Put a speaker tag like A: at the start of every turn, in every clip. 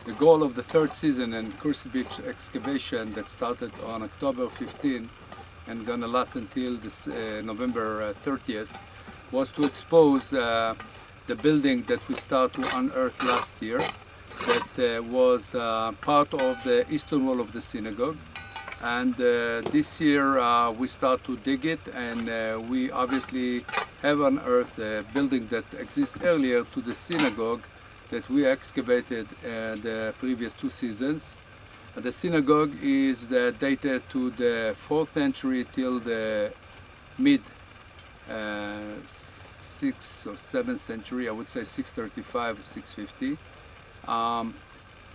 A: The goal of the third season in Kursi Beach excavation that started on October 15 and gonna last until this, November 30th was to expose the building that we started to unearth last year that was part of the eastern wall of the synagogue. And this year we start to dig it, and we obviously have unearthed a building that exists earlier to the synagogue that we excavated the previous 2 seasons. The synagogue is dated to the 4th century till the mid 6th or 7th century, I would say 635, 650.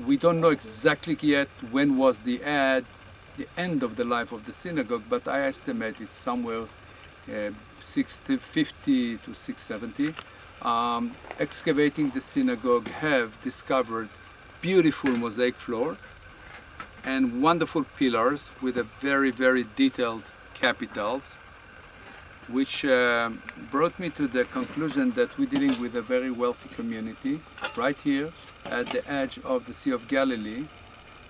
A: We don't know exactly yet when was the end of the life of the synagogue, but I estimate it's somewhere 650 to 670. Excavating the synagogue have discovered beautiful mosaic floor and wonderful pillars with a very, very detailed capitals, which brought me to the conclusion that we're dealing with a very wealthy community right here at the edge of the Sea of Galilee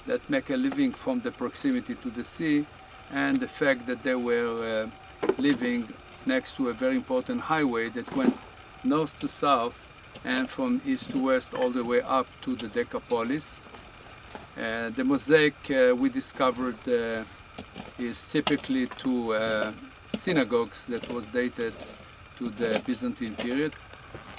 A: that make a living from the proximity to the sea and the fact that they were living next to a very important highway that went north to south and from east to west all the way up to the Decapolis. The mosaic we discovered is typically to synagogues that was dated to the Byzantine period.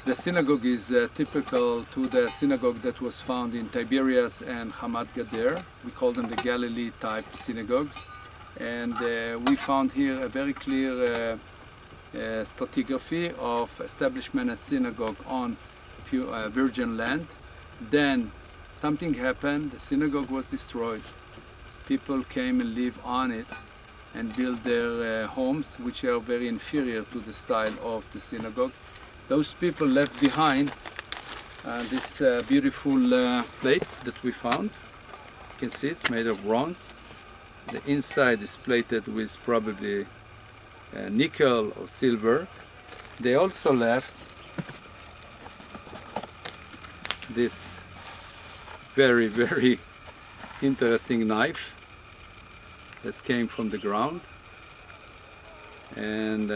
A: The synagogue is typical to the synagogue that was found in Tiberias and Hamad Gader. We call them the Galilee type synagogues. And we found here a very clear stratigraphy of establishment as synagogue on pure, virgin land. Then something happened, the synagogue was destroyed. People came and lived on it and built their homes, which are very inferior to the style of the synagogue. Those people left behind this beautiful plate that we found. You can see it's made of bronze. The inside is plated with probably nickel or silver. They also left this very, very interesting knife that came from the ground. And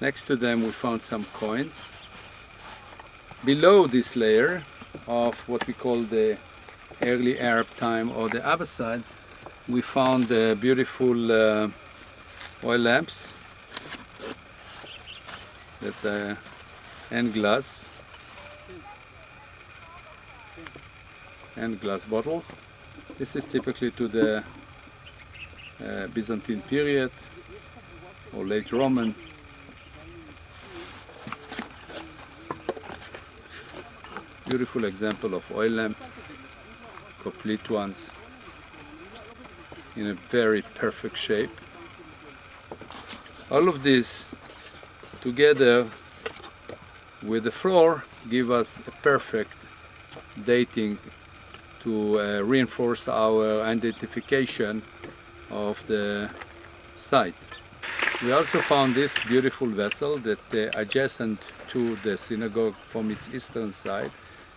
A: next to them we found some coins. Below this layer of what we call the early Arab time or the Abbasid, we found beautiful oil lamps that and glass bottles. This is typically to the Byzantine period or late Roman. Beautiful example of oil lamp, complete ones, in a very perfect shape. All of this together with the floor give us a perfect dating to reinforce our identification of the site. We also found this beautiful vessel that adjacent to the synagogue from its eastern side.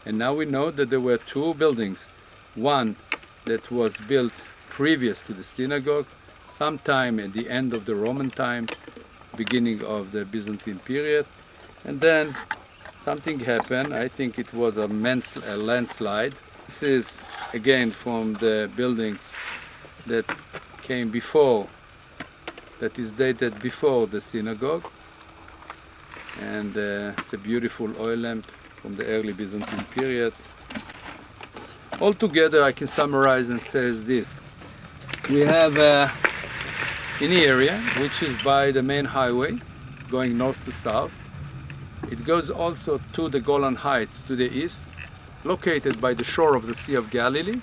A: And now we know that there were 2 buildings. One that was built previous to the synagogue, sometime at the end of the Roman time, beginning of the Byzantine period. And then something happened. I think it was a landslide. This is again from the building that came before, that is dated before the synagogue. And it's a beautiful oil lamp from the early Byzantine period. Altogether, I can summarize and say this. We have an area which is by the main highway, going north to south. It goes also to the Golan Heights to the east, located by the shore of the Sea of Galilee.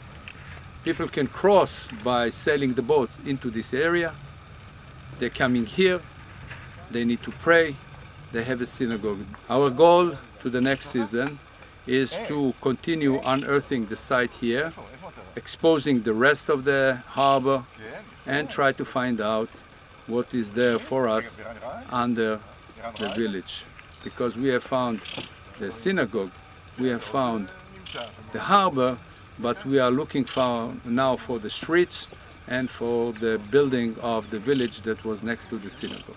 A: People can cross by sailing the boat into this area. They're coming here, they need to pray, they have a synagogue. Our goal to the next season is to continue unearthing the site here, exposing the rest of the harbor, and try to find out what is there for us under the village. Because we have found the synagogue we have found the harbor, but we are looking for now for the streets and for the building of the village that was next to the synagogue.